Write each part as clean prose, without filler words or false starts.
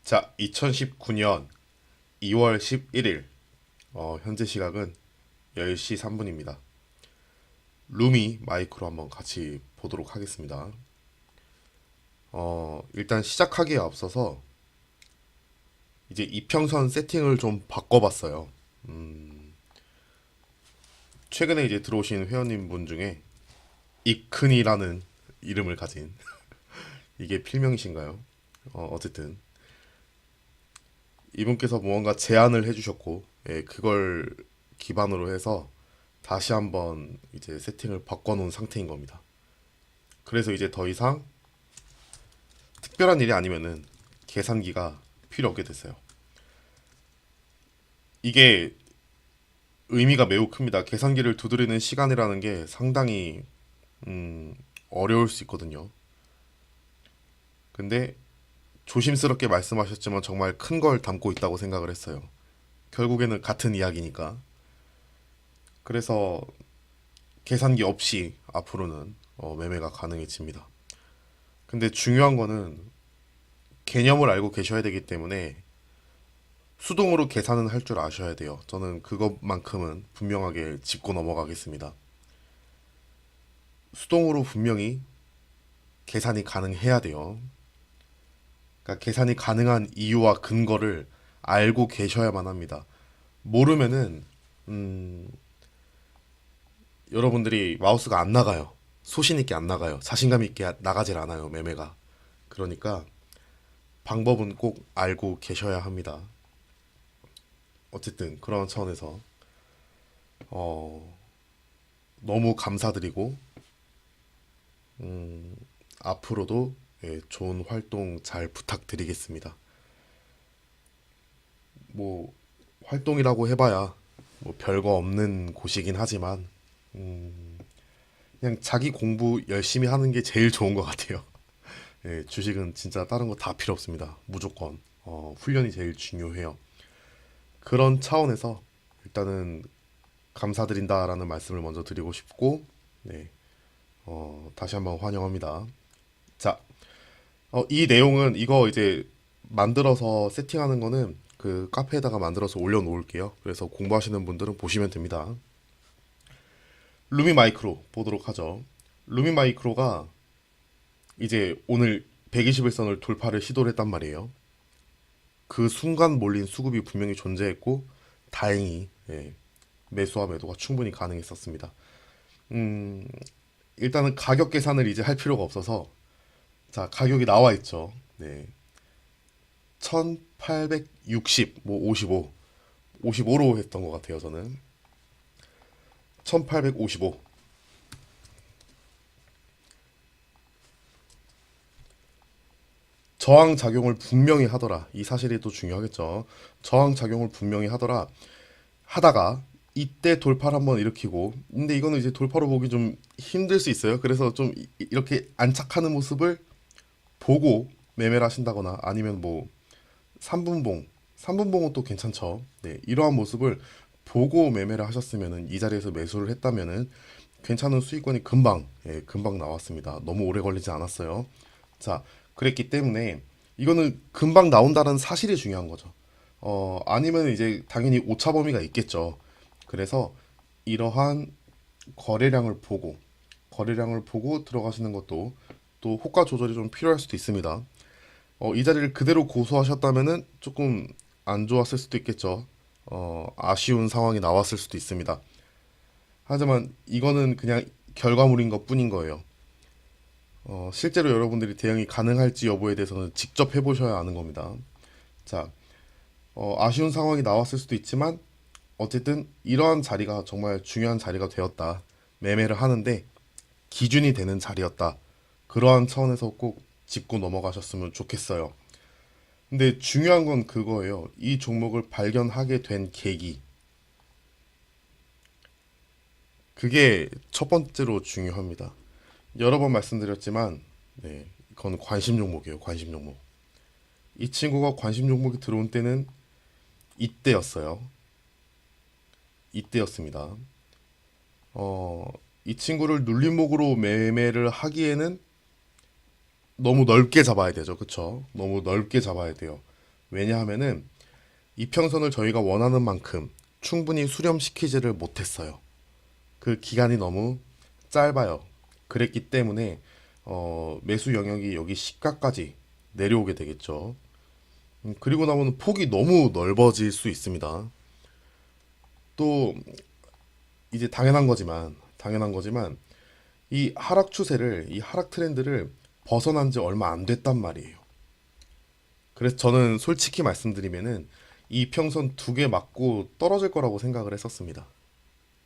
자, 2019년 2월 11일, 현재 시각은 10시 3분입니다. 루미 마이크로 한번 같이 보도록 하겠습니다. 일단 시작하기에 앞서서 이제 이평선 세팅을 좀 바꿔봤어요. 최근에 이제 들어오신 회원님 분 중에 이큰이라는 이름을 가진 이게 필명이신가요? 어쨌든 이분께서 무언가 제안을 해주셨고, 예, 그걸 기반으로 해서 다시 한번 이제 세팅을 바꿔놓은 상태인 겁니다. 그래서 이제 더 이상 특별한 일이 아니면은 계산기가 필요 없게 됐어요. 이게 의미가 매우 큽니다. 계산기를 두드리는 시간이라는 게 상당히 어려울 수 있거든요. 근데 조심스럽게 말씀하셨지만 정말 큰 걸 담고 있다고 생각을 했어요. 결국에는 같은 이야기니까. 그래서 계산기 없이 앞으로는 매매가 가능해집니다. 근데 중요한 거는 개념을 알고 계셔야 되기 때문에 수동으로 계산은 할 줄 아셔야 돼요. 저는 그것만큼은 분명하게 짚고 넘어가겠습니다. 수동으로 분명히 계산이 가능해야 돼요. 그러니까 계산이 가능한 이유와 근거를 알고 계셔야만 합니다. 모르면은 음, 여러분들이 마우스가 안 나가요. 소신 있게 안 나가요. 자신감 있게 나가질 않아요. 매매가. 그러니까 방법은 꼭 알고 계셔야 합니다. 어쨌든 그런 차원에서 어, 너무 감사드리고 앞으로도 예, 좋은 활동 잘 부탁드리겠습니다. 뭐 활동이라고 해봐야 뭐 별거 없는 곳이긴 하지만 그냥 자기 공부 열심히 하는 게 제일 좋은 것 같아요. 예, 주식은 진짜 다른 거 다 필요 없습니다. 무조건 훈련이 제일 중요해요. 그런 차원에서 일단은 감사드린다라는 말씀을 먼저 드리고 싶고, 네, 다시 한번 환영합니다. 자, 이 내용은 이거 이제 만들어서 세팅하는 거는 그 카페에다가 만들어서 올려놓을게요. 그래서 공부하시는 분들은 보시면 됩니다. 루미 마이크로 보도록 하죠. 루미 마이크로가 이제 오늘 121선을 돌파를 시도를 했단 말이에요. 그 순간 몰린 수급이 분명히 존재했고 다행히 예, 매수와 매도가 충분히 가능했었습니다. 음, 일단은 가격 계산을 이제 할 필요가 없어서 자 가격이 나와 있죠. 네, 1860, 뭐 55, 55로 했던 것 같아요. 저는 1855 저항 작용을 분명히 하더라. 이 사실이 또 중요하겠죠. 저항 작용을 분명히 하더라. 하다가 이때 돌파를 한번 일으키고 근데 이거는 이제 돌파로 보기 좀 힘들 수 있어요. 그래서 좀 이렇게 안착하는 모습을 보고 매매를 하신다거나 아니면 뭐 3분봉 3분봉은 또 괜찮죠. 네, 이러한 모습을 보고 매매를 하셨으면은 이 자리에서 매수를 했다면은 괜찮은 수익권이 금방 예, 금방 나왔습니다. 너무 오래 걸리지 않았어요. 자, 그랬기 때문에 이거는 금방 나온다는 사실이 중요한 거죠. 아니면 이제 당연히 오차 범위가 있겠죠. 그래서 이러한 거래량을 보고 거래량을 보고 들어가시는 것도 또 호가 조절이 좀 필요할 수도 있습니다. 이 자리를 그대로 고수하셨다면은 조금 안 좋았을 수도 있겠죠. 아쉬운 상황이 나왔을 수도 있습니다. 하지만 이거는 그냥 결과물인 것 뿐인 거예요. 실제로 여러분들이 대응이 가능할지 여부에 대해서는 직접 해보셔야 아는 겁니다. 자, 아쉬운 상황이 나왔을 수도 있지만 어쨌든 이러한 자리가 정말 중요한 자리가 되었다. 매매를 하는데 기준이 되는 자리였다. 그러한 차원에서 꼭 짚고 넘어가셨으면 좋겠어요. 근데 중요한 건 그거예요. 이 종목을 발견하게 된 계기. 그게 첫 번째로 중요합니다. 여러 번 말씀드렸지만, 네, 그건 관심 종목이에요. 관심 종목. 이 친구가 관심 종목이 들어온 때는 이때였어요. 이때였습니다. 어, 이 친구를 눌림목으로 매매를 하기에는 너무 넓게 잡아야 되죠. 그쵸? 너무 넓게 잡아야 돼요. 왜냐하면은 이평선을 저희가 원하는 만큼 충분히 수렴시키지를 못했어요. 그 기간이 너무 짧아요. 그랬기 때문에 매수 영역이 여기 시가까지 내려오게 되겠죠. 그리고 나면 폭이 너무 넓어질 수 있습니다. 또 이제 당연한 거지만 이 하락 추세를, 이 하락 트렌드를 벗어난 지 얼마 안 됐단 말이에요. 그래서 저는 솔직히 말씀드리면은 이 평선 두 개 맞고 떨어질 거라고 생각을 했었습니다.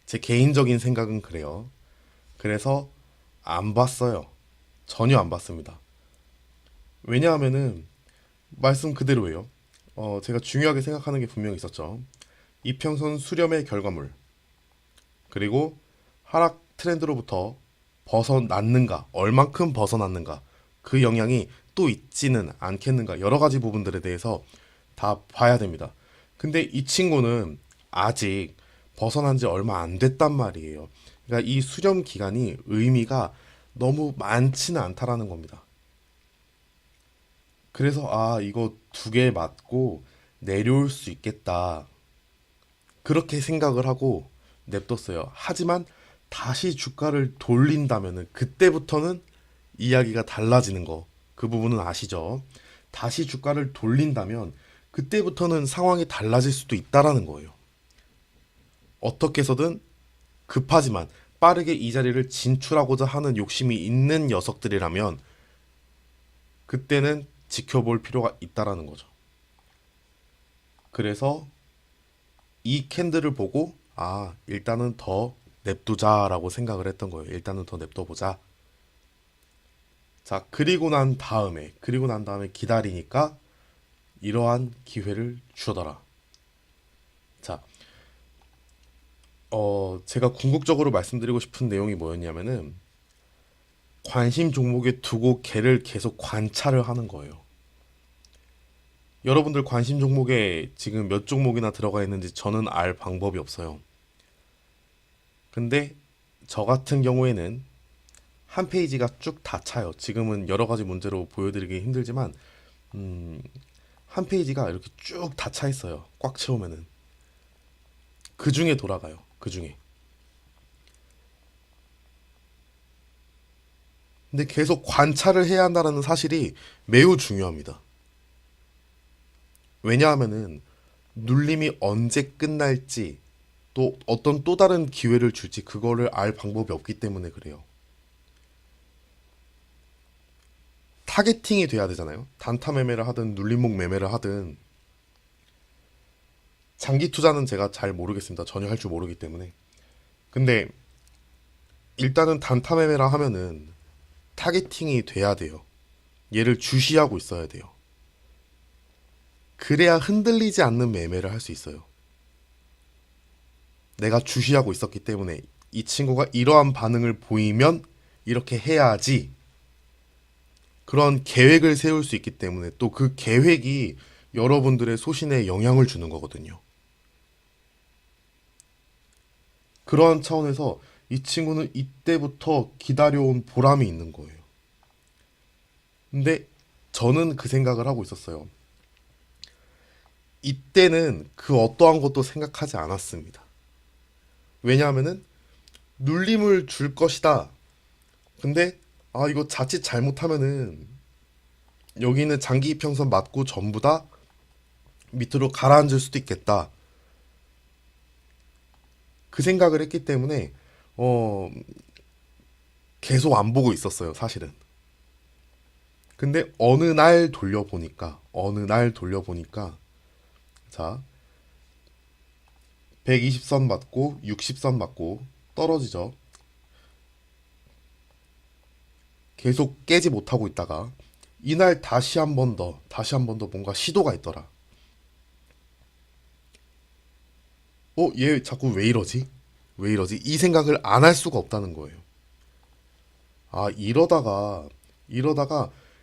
제 개인적인 생각은 그래요. 그래서 안 봤어요. 전혀 안 봤습니다. 왜냐하면은 말씀 그대로예요. 제가 중요하게 생각하는 게 분명히 있었죠. 이평선 수렴의 결과물, 그리고 하락 트렌드로부터 벗어났는가, 얼만큼 벗어났는가, 그 영향이 또 있지는 않겠는가, 여러 가지 부분들에 대해서 다 봐야 됩니다. 근데 이 친구는 아직 벗어난 지 얼마 안 됐단 말이에요. 그러니까 이 수렴 기간이 의미가 너무 많지는 않다라는 겁니다. 그래서 이거 두 개 맞고 내려올 수 있겠다. 그렇게 생각을 하고 냅뒀어요. 하지만 다시 주가를 돌린다면은 그때부터는 이야기가 달라지는 거. 그 부분은 아시죠? 다시 주가를 돌린다면 그때부터는 상황이 달라질 수도 있다라는 거예요. 어떻게 해서든 급하지만 빠르게 이 자리를 진출하고자 하는 욕심이 있는 녀석들이라면 그때는 지켜볼 필요가 있다라는 거죠. 그래서 이 캔들을 보고 일단은 더 냅두자라고 생각을 했던 거예요. 일단은 더 냅둬보자. 자, 그리고 난 다음에 기다리니까 이러한 기회를 주더라. 자, 제가 궁극적으로 말씀드리고 싶은 내용이 뭐였냐면은 관심 종목에 두고 걔를 계속 관찰을 하는 거예요. 여러분들 관심 종목에 지금 몇 종목이나 들어가 있는지 저는 알 방법이 없어요. 근데 저 같은 경우에는 한 페이지가 쭉 다 차요. 지금은 여러 가지 문제로 보여드리기 힘들지만 한 페이지가 이렇게 쭉 다 차 있어요. 꽉 채우면은 그 중에 돌아가요. 그 중에. 근데 계속 관찰을 해야 한다는 사실이 매우 중요합니다. 왜냐하면은 눌림이 언제 끝날지 또 어떤 또 다른 기회를 줄지 그거를 알 방법이 없기 때문에 그래요. 타겟팅이 돼야 되잖아요. 단타 매매를 하든 눌림목 매매를 하든 장기 투자는 제가 잘 모르겠습니다. 전혀 할 줄 모르기 때문에. 근데 일단은 단타 매매라 하면은 타겟팅이 돼야 돼요. 얘를 주시하고 있어야 돼요. 그래야 흔들리지 않는 매매를 할 수 있어요. 내가 주시하고 있었기 때문에 이 친구가 이러한 반응을 보이면 이렇게 해야지 그런 계획을 세울 수 있기 때문에 또 그 계획이 여러분들의 소신에 영향을 주는 거거든요. 그러한 차원에서 이 친구는 이때부터 기다려온 보람이 있는 거예요. 근데 저는 그 생각을 하고 있었어요. 이때는 그 어떠한 것도 생각하지 않았습니다. 왜냐하면은 눌림을 줄 것이다. 근데 이거 자칫 잘못하면은 여기는 장기 이평선 맞고 전부 다 밑으로 가라앉을 수도 있겠다. 그 생각을 했기 때문에 어 계속 안 보고 있었어요, 사실은. 근데 어느 날 돌려보니까 자, 120선 맞고 60선 맞고 떨어지죠. 계속 깨지 못하고 있다가 이날 다시 한 번 더 뭔가 시도가 있더라. 얘 자꾸 왜 이러지? 왜 이러지? 이 생각을 안 할 수가 없다는 거예요. 이러다가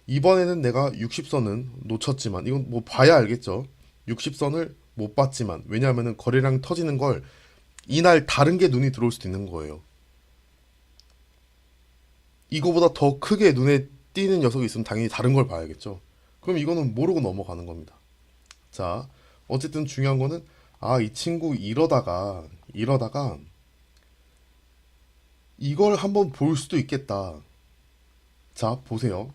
이번에는 내가 60선은 놓쳤지만 이건 뭐 봐야 알겠죠. 60선을 못 봤지만 왜냐하면은 거래량이 터지는 걸 이날 다른 게 눈이 들어올 수도 있는 거예요. 이거보다 더 크게 눈에 띄는 녀석이 있으면 당연히 다른 걸 봐야겠죠. 그럼 이거는 모르고 넘어가는 겁니다. 자, 어쨌든 중요한 거는 이 친구 이러다가 이걸 한번 볼 수도 있겠다. 자, 보세요.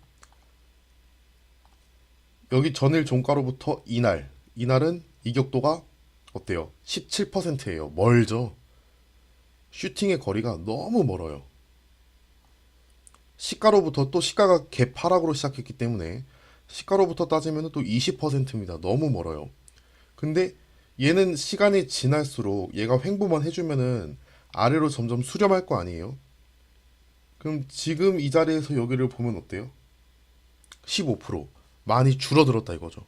여기 전일 종가로부터 이날은 이격도가 어때요? 17%예요. 멀죠? 슈팅의 거리가 너무 멀어요. 시가로부터 또 시가가 개파락으로 시작했기 때문에 시가로부터 따지면 또 20%입니다. 너무 멀어요. 근데 얘는 시간이 지날수록 얘가 횡보만 해주면은 아래로 점점 수렴할 거 아니에요? 그럼 지금 이 자리에서 여기를 보면 어때요? 15% 많이 줄어들었다 이거죠.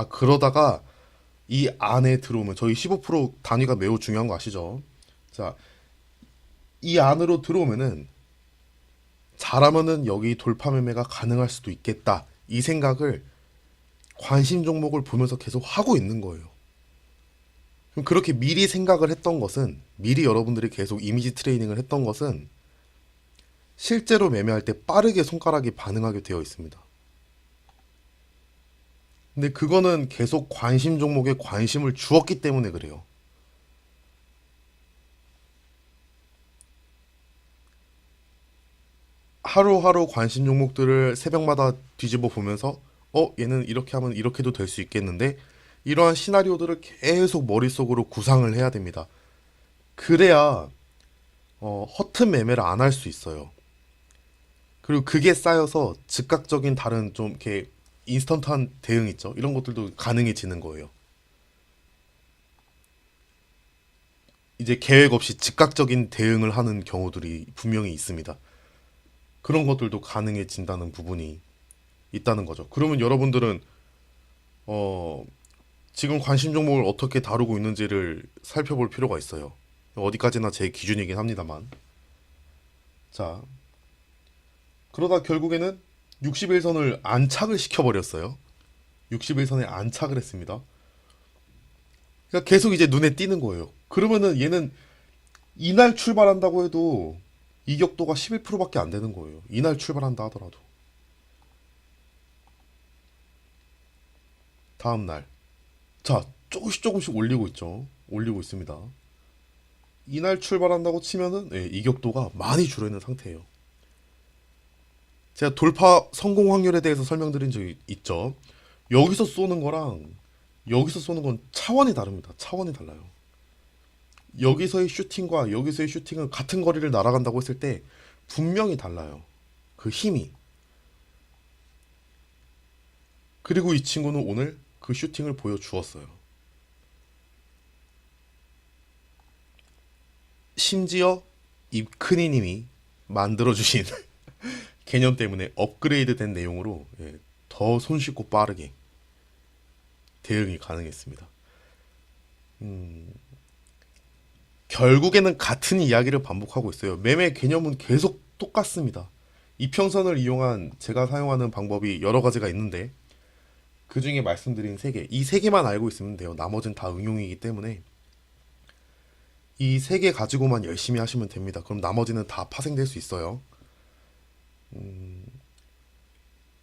그러다가 이 안에 들어오면 저희 15% 단위가 매우 중요한 거 아시죠? 자, 이 안으로 들어오면은 잘하면은 여기 돌파 매매가 가능할 수도 있겠다. 이 생각을 관심 종목을 보면서 계속 하고 있는 거예요. 그럼 그렇게 미리 생각을 했던 것은, 미리 여러분들이 계속 이미지 트레이닝을 했던 것은 실제로 매매할 때 빠르게 손가락이 반응하게 되어 있습니다. 근데 그거는 계속 관심 종목에 관심을 주었기 때문에 그래요. 하루하루 관심 종목들을 새벽마다 뒤집어 보면서 얘는 이렇게 하면 이렇게도 될 수 있겠는데 이러한 시나리오들을 계속 머릿속으로 구상을 해야 됩니다. 그래야 허튼 매매를 안 할 수 있어요. 그리고 그게 쌓여서 즉각적인 다른 좀 이렇게 인스턴트한 대응 있죠. 이런 것들도 가능해지는 거예요. 이제 계획 없이 즉각적인 대응을 하는 경우들이 분명히 있습니다. 그런 것들도 가능해진다는 부분이 있다는 거죠. 그러면 여러분들은 어, 지금 관심 종목을 어떻게 다루고 있는지를 살펴볼 필요가 있어요. 어디까지나 제 기준이긴 합니다만. 자, 그러다 결국에는 61선을 안착을 시켜버렸어요. 61선에 안착을 했습니다. 그러니까 계속 이제 눈에 띄는 거예요. 그러면은 얘는 이날 출발한다고 해도 이격도가 11%밖에 안 되는 거예요. 이날 출발한다 하더라도. 다음날. 자, 조금씩 올리고 있죠. 올리고 있습니다. 이날 출발한다고 치면은 이격도가 많이 줄어있는 상태예요. 제가 돌파 성공 확률에 대해서 설명드린 적이 있죠. 여기서 쏘는 거랑 여기서 쏘는 건 차원이 다릅니다. 차원이 달라요. 여기서의 슈팅과 여기서의 슈팅은 같은 거리를 날아간다고 했을 때 분명히 달라요. 그 힘이. 그리고 이 친구는 오늘 그 슈팅을 보여주었어요. 심지어 입크니님이 만들어주신 개념 때문에 업그레이드 된 내용으로 더 손쉽고 빠르게 대응이 가능했습니다. 결국에는 같은 이야기를 반복하고 있어요. 매매 개념은 계속 똑같습니다. 이평선을 이용한 제가 사용하는 방법이 여러 가지가 있는데 그 중에 말씀드린 세 개, 이 세 개만 알고 있으면 돼요. 나머지는 다 응용이기 때문에 이 세 개 가지고만 열심히 하시면 됩니다. 그럼 나머지는 다 파생될 수 있어요.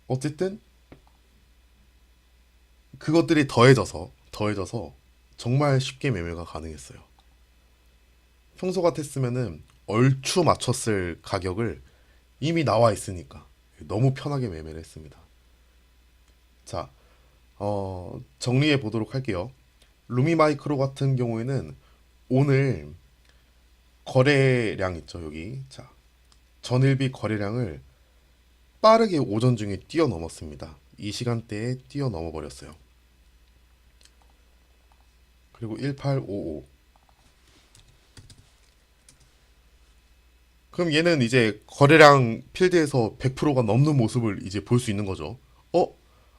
어쨌든 그것들이 더해져서 정말 쉽게 매매가 가능했어요. 평소 같았으면은 얼추 맞췄을 가격을 이미 나와 있으니까 너무 편하게 매매를 했습니다. 자, 정리해 보도록 할게요. 루미마이크로 같은 경우에는 오늘 거래량 있죠, 여기. 자, 전일비 거래량을 빠르게 오전 중에 뛰어넘었습니다. 이 시간대에 뛰어넘어 버렸어요. 그리고 1855. 그럼 얘는 이제 거래량 필드에서 100%가 넘는 모습을 이제 볼 수 있는 거죠.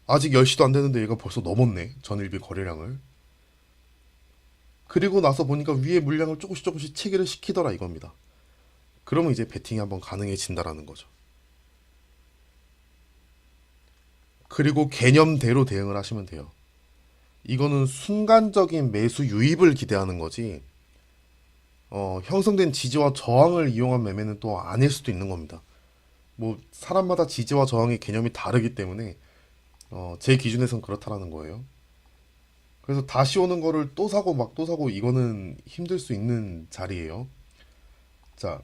아직 10시도 안 됐는데 얘가 벌써 넘었네. 전일비 거래량을. 그리고 나서 보니까 위에 물량을 조금씩 체결을 시키더라 이겁니다. 그러면 이제 베팅이 한번 가능해진다라는 거죠. 그리고 개념대로 대응을 하시면 돼요. 이거는 순간적인 매수 유입을 기대하는 거지, 형성된 지지와 저항을 이용한 매매는 또 아닐 수도 있는 겁니다. 뭐, 사람마다 지지와 저항의 개념이 다르기 때문에, 제 기준에선 그렇다라는 거예요. 그래서 다시 오는 거를 또 사고 막 또 사고 이거는 힘들 수 있는 자리예요. 자,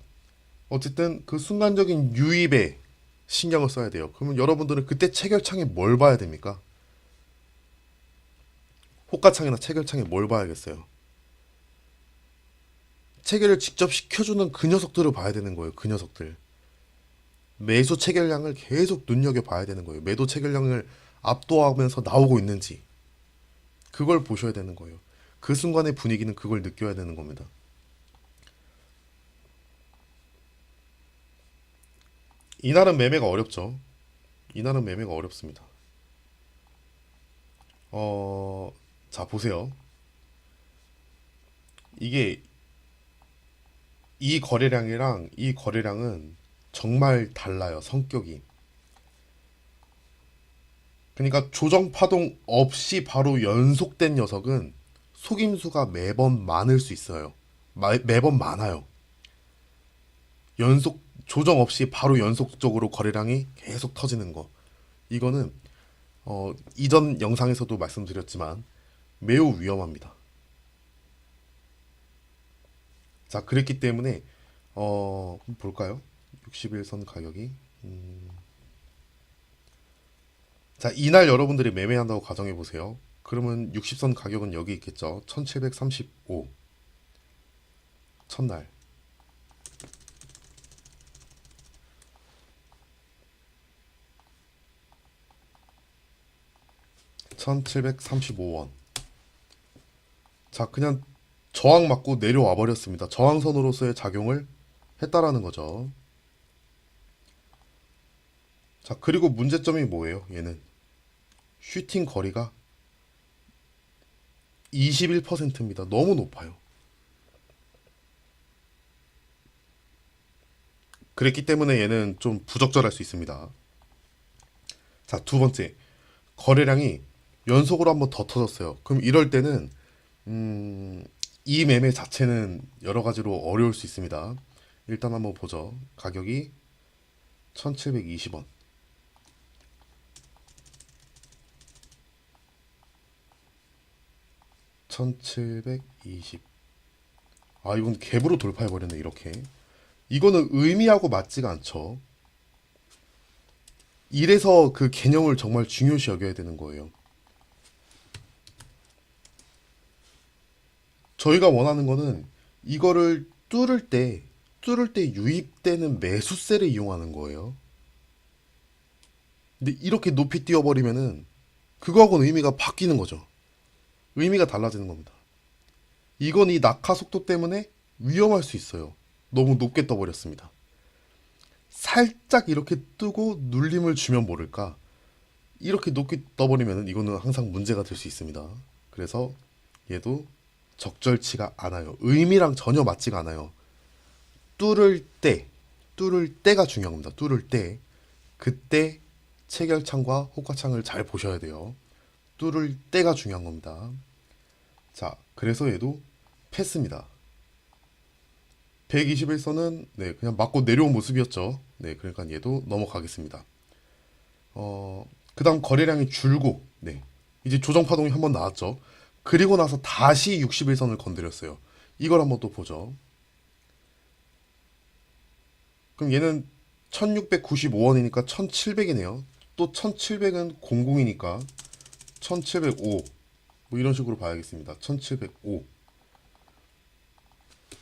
어쨌든 그 순간적인 유입에 신경을 써야 돼요. 그러면 여러분들은 그때 체결창에 뭘 봐야 됩니까? 호가창이나 체결창에 뭘 봐야겠어요? 체결을 직접 시켜주는 그 녀석들을 봐야 되는 거예요. 그 녀석들. 매수 체결량을 계속 눈여겨봐야 되는 거예요. 매도 체결량을 압도하면서 나오고 있는지 그걸 보셔야 되는 거예요. 그 순간의 분위기는 그걸 느껴야 되는 겁니다. 이날은 매매가 어렵죠. 이날은 매매가 어렵습니다. 어, 자, 보세요. 이게 이 거래량이랑 이 거래량은 정말 달라요. 성격이. 그러니까 조정 파동 없이 바로 연속된 녀석은 속임수가 매번 많을 수 있어요. 매번 많아요. 연속 조정 없이 바로 연속적으로 거래량이 계속 터지는 거. 이거는 이전 영상에서도 말씀드렸지만 매우 위험합니다. 자, 그랬기 때문에 볼까요? 61선 가격이 자, 이날 여러분들이 매매한다고 가정해 보세요. 그러면 60선 가격은 여기 있겠죠. 1735 첫날 1735원. 자, 그냥 저항 맞고 내려와 버렸습니다. 저항선으로서의 작용을 했다라는 거죠. 자, 그리고 문제점이 뭐예요? 얘는 슈팅 거리가 21%입니다. 너무 높아요. 그랬기 때문에 얘는 좀 부적절할 수 있습니다. 자, 두 번째. 거래량이 연속으로 한번 더 터졌어요. 그럼 이럴 때는 이 매매 자체는 여러 가지로 어려울 수 있습니다. 일단 한번 보죠. 가격이 1720원. 1720. 아, 이건 갭으로 돌파해버렸네, 이렇게. 이거는 의미하고 맞지가 않죠. 이래서 그 개념을 정말 중요시 여겨야 되는 거예요. 저희가 원하는 거는 이거를 뚫을 때 유입되는 매수세를 이용하는 거예요. 근데 이렇게 높이 뛰어버리면은 그거하고는 의미가 바뀌는 거죠. 의미가 달라지는 겁니다. 이건 이 낙하 속도 때문에 위험할 수 있어요. 너무 높게 떠버렸습니다. 살짝 이렇게 뜨고 눌림을 주면 모를까. 이렇게 높게 떠버리면 이거는 항상 문제가 될 수 있습니다. 그래서 얘도 적절치가 않아요. 의미랑 전혀 맞지가 않아요. 뚫을 때, 뚫을 때가 중요합니다. 뚫을 때. 그때 체결창과 호가창을 잘 보셔야 돼요. 뚫을 때가 중요한 겁니다. 자, 그래서 얘도 패스입니다. 121선은 네, 그냥 맞고 내려온 모습이었죠. 네, 그러니까 얘도 넘어가겠습니다. 그다음 거래량이 줄고 네. 이제 조정 파동이 한번 나왔죠. 그리고 나서 다시 61선을 건드렸어요. 이걸 한번 또 보죠. 그럼 얘는 1695원이니까 1700이네요. 또 1700은 00이니까 1705. 뭐 이런 식으로 봐야겠습니다. 1705.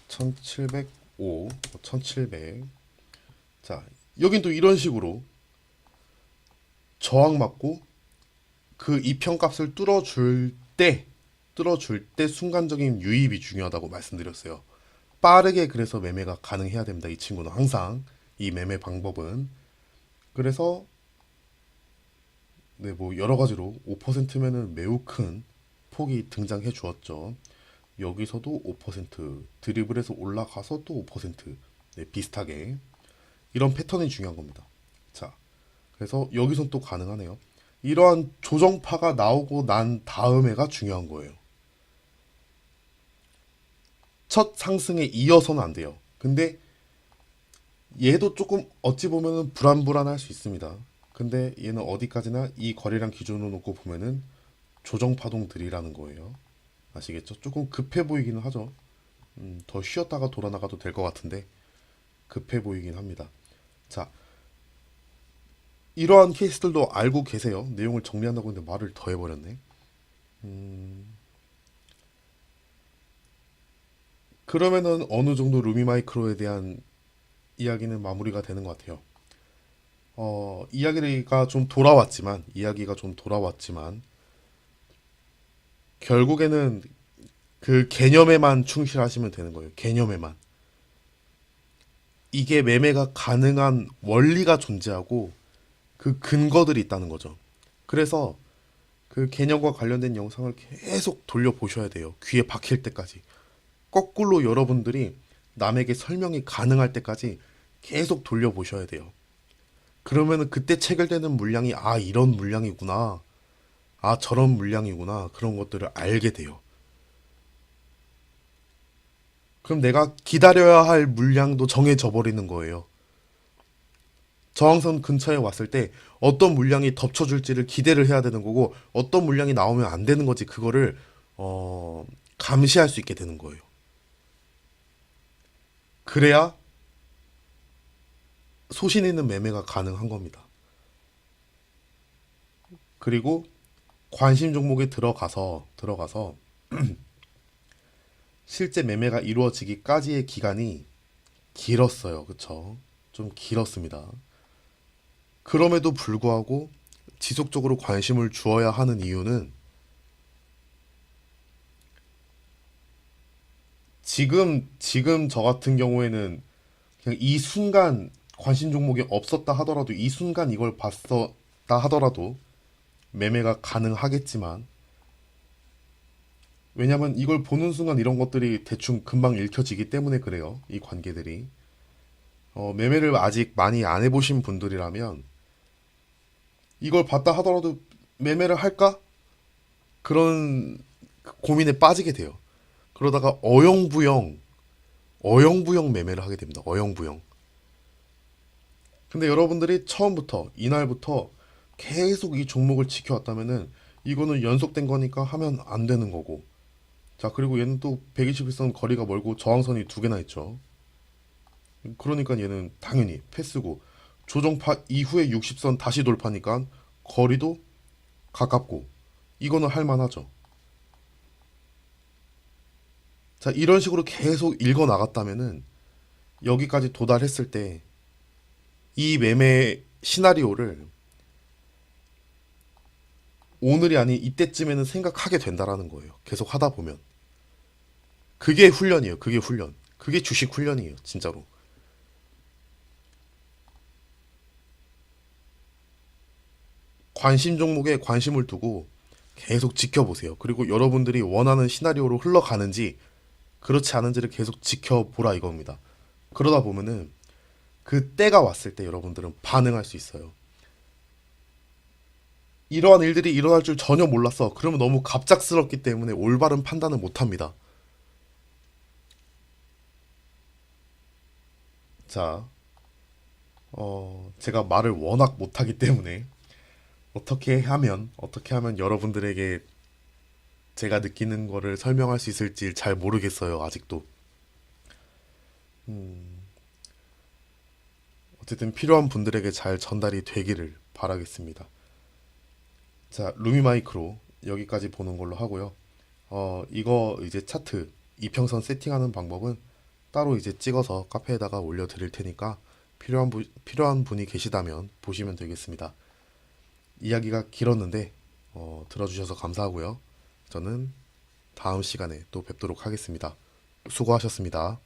1705, 1700. 자, 여긴 또 이런 식으로 저항 맞고 그 이평값을 뚫어줄 때 순간적인 유입이 중요하다고 말씀드렸어요. 빠르게 그래서 매매가 가능해야 됩니다. 이 친구는 항상 이 매매 방법은. 그래서 네, 뭐 여러 가지로 5%면은 매우 큰 폭이 등장해 주었죠. 여기서도 5%, 드리블해서 올라가서 또 5%, 네, 비슷하게 이런 패턴이 중요한 겁니다. 자, 그래서 여기선 또 가능하네요. 이러한 조정파가 나오고 난 다음에가 중요한 거예요. 첫 상승에 이어서는 안 돼요. 근데 얘도 조금 어찌 보면은 불안불안할 수 있습니다. 근데 얘는 어디까지나 이 거래량 기준으로 놓고 보면은 조정 파동들이라는 거예요. 아시겠죠? 조금 급해 보이기는 하죠. 더 쉬었다가 돌아 나가도 될 것 같은데 급해 보이긴 합니다. 자, 이러한 케이스들도 알고 계세요. 내용을 정리한다고 했는데 말을 더 해버렸네. 그러면은 어느 정도 루미마이크로에 대한 이야기는 마무리가 되는 것 같아요. 이야기가 좀 돌아왔지만 결국에는 그 개념에만 충실하시면 되는 거예요. 개념에만. 이게 매매가 가능한 원리가 존재하고 그 근거들이 있다는 거죠. 그래서 그 개념과 관련된 영상을 계속 돌려보셔야 돼요. 귀에 박힐 때까지. 거꾸로 여러분들이 남에게 설명이 가능할 때까지 계속 돌려보셔야 돼요. 그러면은 그때 체결되는 물량이 아, 이런 물량이구나. 아, 저런 물량이구나. 그런 것들을 알게 돼요. 그럼 내가 기다려야 할 물량도 정해져 버리는 거예요. 저항선 근처에 왔을 때 어떤 물량이 덮쳐줄지를 기대를 해야 되는 거고 어떤 물량이 나오면 안 되는 거지. 그거를 어, 감시할 수 있게 되는 거예요. 그래야 소신 있는 매매가 가능한 겁니다. 그리고 관심 종목에 들어가서 실제 매매가 이루어지기까지의 기간이 길었어요. 그쵸? 좀 길었습니다. 그럼에도 불구하고 지속적으로 관심을 주어야 하는 이유는 지금 저 같은 경우에는 그냥 이 순간 관심 종목이 없었다 하더라도 이 순간 이걸 봤었다 하더라도 매매가 가능하겠지만 왜냐면 이걸 보는 순간 이런 것들이 대충 금방 읽혀지기 때문에 그래요. 이 관계들이. 매매를 아직 많이 안 해보신 분들이라면 이걸 봤다 하더라도 매매를 할까? 그런 고민에 빠지게 돼요. 그러다가 어영부영 매매를 하게 됩니다. 어영부영. 근데 여러분들이 처음부터 이날부터 계속 이 종목을 지켜왔다면은 이거는 연속된 거니까 하면 안 되는 거고. 자, 그리고 얘는 또 121선 거리가 멀고 저항선이 두 개나 있죠. 그러니까 얘는 당연히 패스고 조정파 이후에 60선 다시 돌파니까 거리도 가깝고 이거는 할 만하죠. 자, 이런 식으로 계속 읽어 나갔다면은 여기까지 도달했을 때 이 매매 시나리오를 오늘이 아닌 이때쯤에는 생각하게 된다라는 거예요. 계속 하다 보면. 그게 훈련이에요. 그게 훈련. 그게 주식 훈련이에요. 진짜로. 관심 종목에 관심을 두고 계속 지켜보세요. 그리고 여러분들이 원하는 시나리오로 흘러가는지 그렇지 않은지를 계속 지켜보라 이겁니다. 그러다 보면은 그 때가 왔을 때 여러분들은 반응할 수 있어요. 이러한 일들이 일어날 줄 전혀 몰랐어. 그러면 너무 갑작스럽기 때문에 올바른 판단을 못 합니다. 자, 제가 말을 워낙 못하기 때문에 어떻게 하면 여러분들에게 제가 느끼는 거를 설명할 수 있을지 잘 모르겠어요, 아직도. 어쨌든 필요한 분들에게 잘 전달이 되기를 바라겠습니다. 자, 루미마이크로 여기까지 보는 걸로 하고요. 이거 이제 차트 이평선 세팅하는 방법은 따로 이제 찍어서 카페에다가 올려드릴 테니까 필요한 분이 계시다면 보시면 되겠습니다. 이야기가 길었는데 들어주셔서 감사하고요. 저는 다음 시간에 또 뵙도록 하겠습니다. 수고하셨습니다.